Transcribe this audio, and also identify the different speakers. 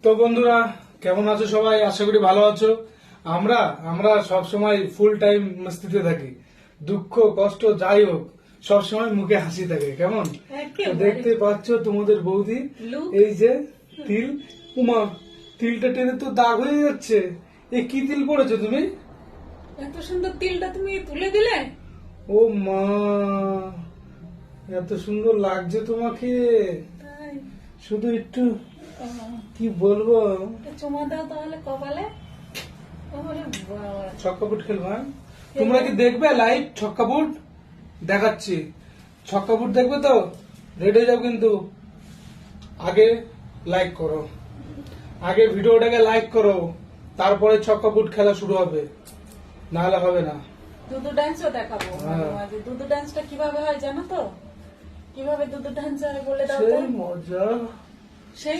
Speaker 1: তো বন্ধুরা কেমন আছো সবাই? আশা করি ভালো আছো। আমরা আমরা সব সময় ফুল টাইম মস্তিতে থাকি, দুঃখ কষ্ট যাই হোক সব সময় মুখে হাসি থাকে। কেমন তো দেখতে পাচ্ছ তোমাদের বৌদি, এই যে তিল, উমা তিলটা টেনে তো দাগ হয়ে যাচ্ছে। এ কি তিল পড়েছো তুমি?
Speaker 2: এত সুন্দর তিলটা তুমি তুলে দিলে।
Speaker 1: ও মা, এত সুন্দর লাগছে তোমাকে,
Speaker 2: তাই
Speaker 1: শুধু একটু কি বলবো।
Speaker 2: একটা চুমা দাও তাহলে কপালে। ওরে বাবা,
Speaker 1: ছক্কা বুট খেলবো। হ্যাঁ? তোমরা কি দেখবে লাইভ ছক্কা বুট? দেখাচ্ছি, ছক্কা বুট দেখবে তো? রেডি হয়ে যাও, কিন্তু আগে লাইক করো, আগে ভিডিওটাকে লাইক করো, তারপরে ছক্কা বুট খেলা শুরু হবে, নাহলে হবে না।
Speaker 2: দুদু ডান্সও দেখাবো মাঝে
Speaker 1: হ্যাঁ।
Speaker 2: মাঝে। দুদু ডান্সটা কিভাবে হয় জানো তো? কিভাবে দুদু ডান্স হয় বলে দাও তো।
Speaker 1: সেই মজা।
Speaker 2: সেই